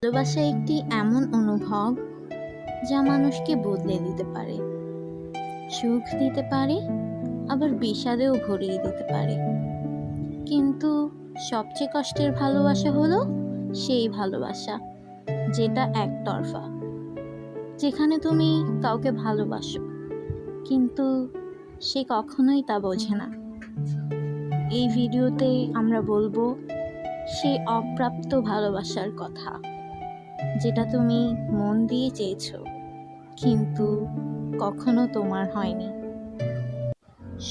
ভালোবাসা একটি এমন অনুভব যা মানুষকে বদলে দিতে পারে, সুখ দিতে পারে, আবার বিষাদেও ভরিয়ে দিতে পারে। কিন্তু সবচেয়ে কষ্টের ভালোবাসা হলো সেই ভালোবাসা যেটা একতরফা, যেখানে তুমি কাউকে ভালোবাসো কিন্তু সে কখনোই তা বোঝে না। এই ভিডিওতে আমরা বলবো সেই অপ্রাপ্ত ভালোবাসার কথা, যেটা তুমি মন দিয়ে চেয়েছো কিন্তু কখনো তোমার হয়নি।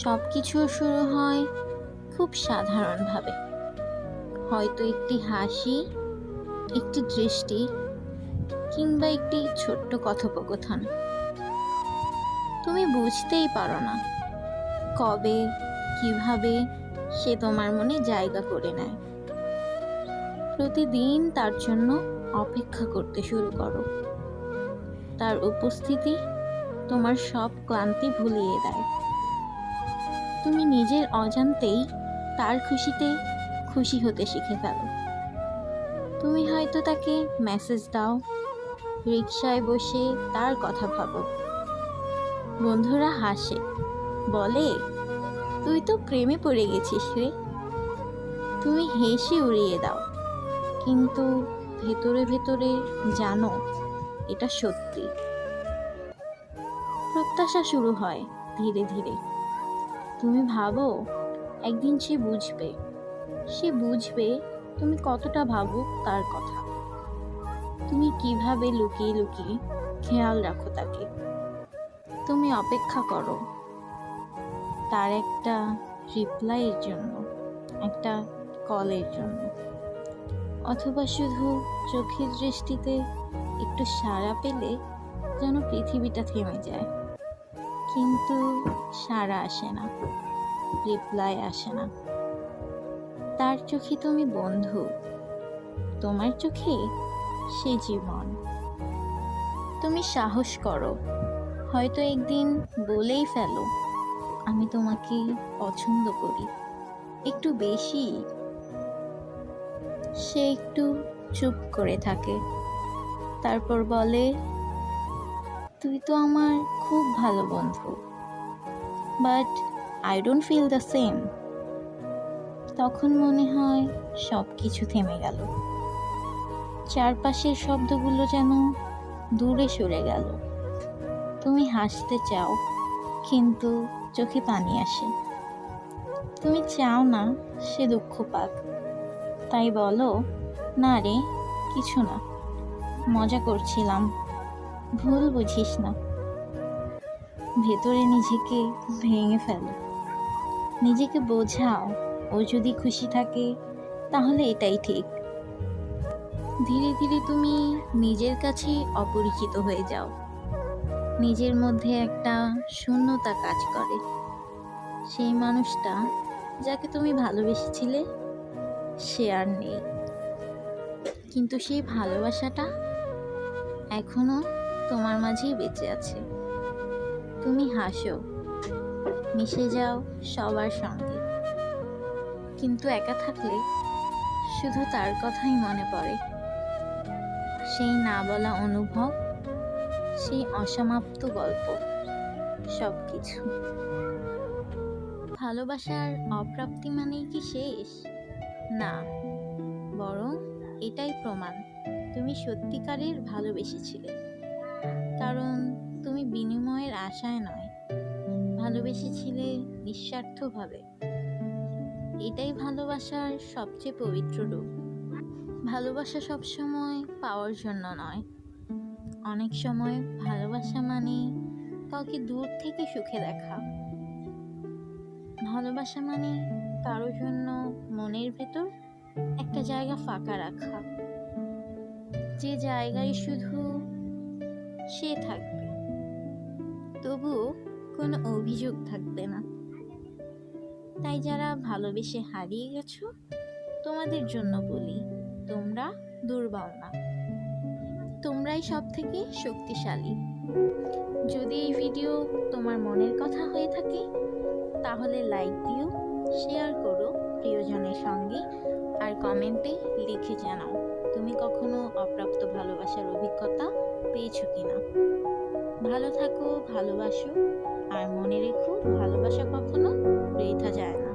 সব কিছু শুরু হয় খুব সাধারণভাবে, হয়তো একটি হাসি, একটি দৃষ্টি, কিংবা একটি ছোট্ট কথোপকথন। তুমি বুঝতেই পারো না কবে, কিভাবে সে তোমার মনে জায়গা করে নেয়। প্রতিদিন তার জন্য অপেক্ষা করতে শুরু করো। তার উপস্থিতি তোমার সব ক্লান্তি ভুলিয়ে দেয়। তুমি নিজের অজান্তেই তার খুশিতে খুশি হতে শিখে ফেলো। তুমি হয়তো তাকে মেসেজ দাও, রিকশায় বসে তার কথা ভাবো, বন্ধুরা হাসে, বলে তুই তো প্রেমে পড়ে গেছিস রে। তুমি হেসে উড়িয়ে দাও, কিন্তু ভেতরে ভেতরে জানো এটা সত্যি। প্রত্যাশা শুরু হয় ধীরে ধীরে। তুমি ভাবো একদিন সে বুঝবে তুমি কতটা ভাবো তার কথা। তুমি কিভাবে লুকিয়ে লুকিয়ে খেয়াল রাখো তাকে। তুমি অপেক্ষা করো তার একটা রিপ্লাইয়ের জন্য, একটা কলের জন্য, অথবা শুধু চোখের দৃষ্টিতে একটু সাড়া পেলে যেন পৃথিবীটা থেমে যায়। কিন্তু সাড়া আসে না, রিপ্লাই আসে না। তার চোখে তুমি বন্ধু, তোমার চোখে সে জীবন। তুমি সাহস করো, হয়তো একদিন বলেই ফেলো আমি তোমাকে পছন্দ করি, একটু বেশি। সে একটু চুপ করে থাকে, তারপর বলে তুই তো আমার খুব ভালো বন্ধু, but I don't feel the same. তখন মনে হয় সব কিছু থেমে গেল, চারপাশের শব্দগুলো যেন দূরে সরে গেল। তুমি হাসতে চাও, কিন্তু চোখে পানি আসে। তুমি চাও না সে দুঃখ পাক, তাই বলো না রে, কিছু না, মজা করছিলাম, ভুল বুঝিস না। ভেতরে নিজেকে ভেঙে ফেলো, নিজেকে বোঝাও ও যদি খুশি থাকে তাহলে এটাই ঠিক। ধীরে ধীরে তুমি নিজের কাছে অপরিচিত হয়ে যাও। নিজের মধ্যে একটা শূন্যতা কাজ করে। সেই মানুষটা যাকে তুমি ভালোবেসেছিলে সে আর নেই, কিন্তু সেই ভালোবাসাটা এখনো তোমার মাঝেই বেঁচে আছে। তুমি হাসো, মিশে যাও সবার সঙ্গে, কিন্তু একা থাকলে শুধু তার কথাই মনে পড়ে। সেই না বলা অনুভব, সেই অসমাপ্ত গল্প, সব কিছু। ভালোবাসার অপ্রাপ্তি মানেই কি শেষ? না, বরং এটাই প্রমাণ তুমি সত্যিকারের ভালোবেসেছিলে। কারণ তুমি বিনিময়ের আশায় নয়, ভালোবেসেছিলে নিঃস্বার্থভাবে। এটাই ভালোবাসার সবচেয়ে পবিত্র রূপ। ভালোবাসা সবসময় পাওয়ার জন্য নয়। অনেক সময় ভালোবাসা মানে কাউকে দূর থেকে সুখে দেখা। ভালোবাসা মানে কারোর জন্য মনের ভেতর একটা জায়গা ফাঁকা রাখা, যে জায়গায় শুধু সে থাকবে, তবুও কোনো অভিযোগ থাকবে না। তাই যারা ভালোবেসে হারিয়ে গেছো, তোমাদের জন্য বলি, তোমরা দুর্বল না, তোমরাই সব থেকে শক্তিশালী। যদি এই ভিডিও তোমার মনের কথা হয়ে থাকে তাহলে লাইক দিও, শেয়ার করো প্রিয়জনের সঙ্গে, আর কমেন্টে লিখে জানাও তুমি কখনো অপ্রাপ্ত ভালোবাসার অভিজ্ঞতা পেয়েছো কিনা? ভালো থাকো, ভালোবাসো, আর মনে রেখো ভালোবাসা কখনো বৃথা যায় না।